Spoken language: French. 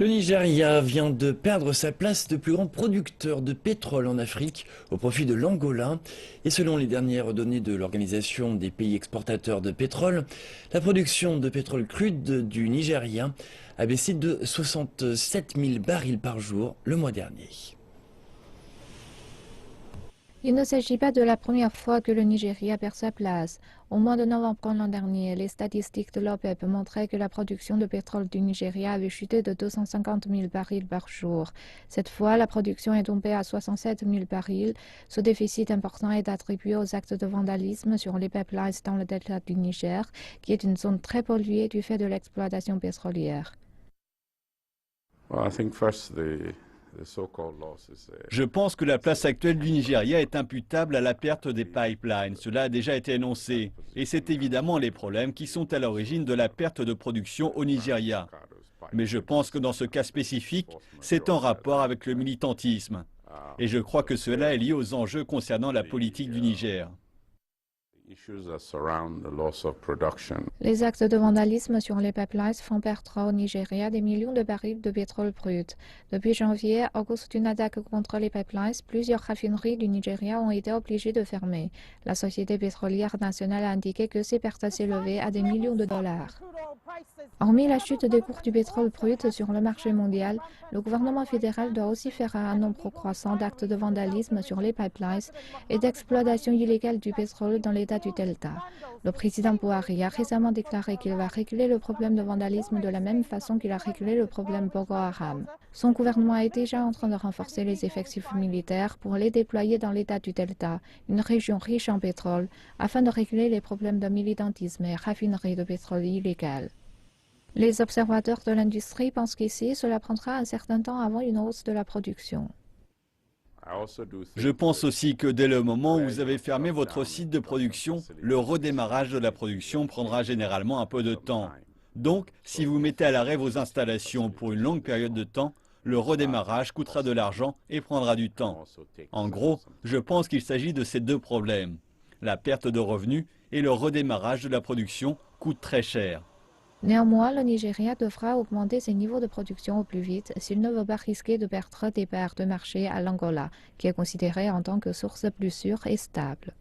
Le Nigeria vient de perdre sa place de plus grand producteur de pétrole en Afrique au profit de l'Angola. Et selon les dernières données de l'Organisation des pays exportateurs de pétrole, la production de pétrole crude du Nigeria a baissé de 67 000 barils par jour le mois dernier. Il ne s'agit pas de la première fois que le Nigeria perd sa place. Au mois de novembre l'an dernier, les statistiques de l'OPEP montraient que la production de pétrole du Nigeria avait chuté de 250 000 barils par jour. Cette fois, la production est tombée à 67 000 barils. Ce déficit important est attribué aux actes de vandalisme sur les pipelines dans le delta du Niger, qui est une zone très polluée du fait de l'exploitation pétrolière. Je pense que la place actuelle du Nigeria est imputable à la perte des pipelines. Cela a déjà été énoncé. Et c'est évidemment les problèmes qui sont à l'origine de la perte de production au Nigeria. Mais je pense que dans ce cas spécifique, c'est en rapport avec le militantisme. Et je crois que cela est lié aux enjeux concernant la politique du Niger. Les actes de vandalisme sur les pipelines font perdre au Nigeria des millions de barils de pétrole brut. Depuis janvier, à cause d'une attaque contre les pipelines, plusieurs raffineries du Nigeria ont été obligées de fermer. La Société pétrolière nationale a indiqué que ces pertes s'élevaient à des millions de dollars. Hormis la chute des cours du pétrole brut sur le marché mondial, le gouvernement fédéral doit aussi faire un nombre croissant d'actes de vandalisme sur les pipelines et d'exploitation illégale du pétrole dans l'état du Delta. Le président Buhari a récemment déclaré qu'il va régler le problème de vandalisme de la même façon qu'il a réglé le problème Boko Haram. Son gouvernement est déjà en train de renforcer les effectifs militaires pour les déployer dans l'état du Delta, une région riche en pétrole, afin de régler les problèmes de militantisme et raffineries de pétrole illégales. Les observateurs de l'industrie pensent qu'ici, cela prendra un certain temps avant une hausse de la production. Je pense aussi que dès le moment où vous avez fermé votre site de production, le redémarrage de la production prendra généralement un peu de temps. Donc, si vous mettez à l'arrêt vos installations pour une longue période de temps, le redémarrage coûtera de l'argent et prendra du temps. En gros, je pense qu'il s'agit de ces deux problèmes. La perte de revenus et le redémarrage de la production coûtent très cher. Néanmoins, le Nigeria devra augmenter ses niveaux de production au plus vite s'il ne veut pas risquer de perdre des parts de marché à l'Angola, qui est considérée en tant que source plus sûre et stable.